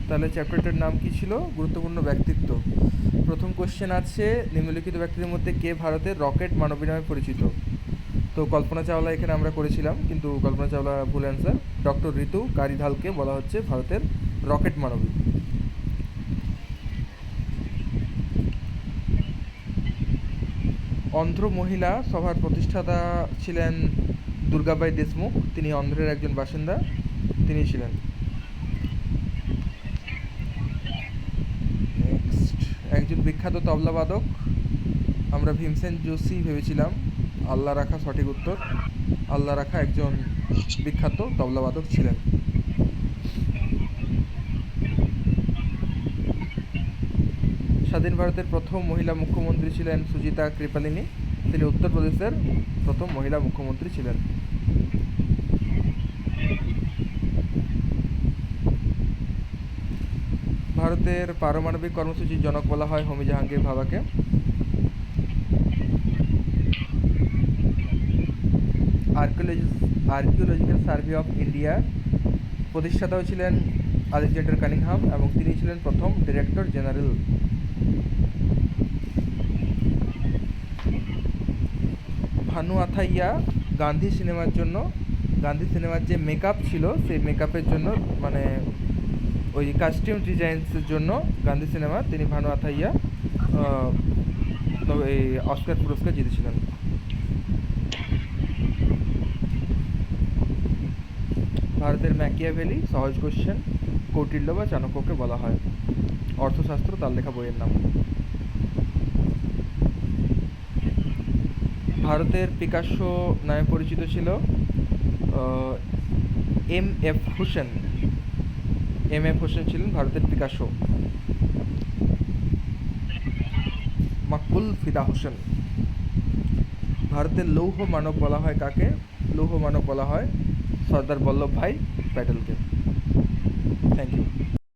তাহলে চ্যাপ্টারটার নাম কি ছিল? গুরুত্বপূর্ণ ব্যক্তিত্ব। প্রথম কোশ্চেন আছে, নিম্নলিখিত ব্যক্তিদের মধ্যে কে ভারতের রকেট মানবী নামে পরিচিত? তো কল্পনা চাওলা এখানে আমরা করেছিলাম, কিন্তু কল্পনা চাওলা ভুল অ্যান্সার। ডক্টর ঋতু কারিধালকে বলা হচ্ছে ভারতের রকেট মানবী। অন্ধ্র মহিলা সভার প্রতিষ্ঠাতা ছিলেন দুর্গাবাই দেশমুখ। তিনি অন্ধ্রের একজন বাসিন্দা, তিনি ছিলেন। নেক্সট, একজন বিখ্যাত তবলাবাদক, আমরা ভীমসেন যোশী ভেবেছিলাম। আল্লাহ রাখা সঠিক উত্তর। আল্লাহ রাখা একজন বিখ্যাত তবলাবাদক ছিলেন। স্বাধীন ভারতের প্রথম মহিলা মুখ্যমন্ত্রী ছিলেন সুজিতা কৃপালিনী। তিনি উত্তরপ্রদেশের প্রথম মহিলা মুখ্যমন্ত্রী ছিলেন। ভারতের পারমাণবিক কর্মসূচির জনক বলা হয় হোমি জাহাঙ্গীর ভাবাকে। আর্কিওলজিক্যাল সার্ভে অফ ইন্ডিয়া প্রতিষ্ঠাতাও ছিলেন আলেকজান্ডার কানিংহাম, এবং তিনি ছিলেন প্রথম ডিরেক্টর জেনারেল। ভানু আথাইয়া গান্ধী সিনেমার যে মেকআপ ছিল, সেই মেকআপের জন্য, মানে ওই কাস্টিউম ডিজাইন্সের জন্য গান্ধী সিনেমার, তিনি ভানু আথাইয়া এই অস্কার পুরস্কার জিতেছিলেন। ভারতের ম্যাকিয়াভেলি, সহজ কোশ্চেন, কৌটিল্য বা চাণক্যকে বলা হয়। অর্থশাস্ত্র, তার লেখা বইয়ের নাম। ভারতের পিকাসো নামে পরিচিত ছিল এম.এফ. হোসেন। এম.এফ. হোসেন ছিলেন ভারতের পিকাসো। মাকবুল ফিদা হোসেন। ভারতের লৌহ মানব বলা হয় কাকে? লৌহ মানব বলা হয় সর্দার বল্লভভাই প্যাটেলকে। Thank you.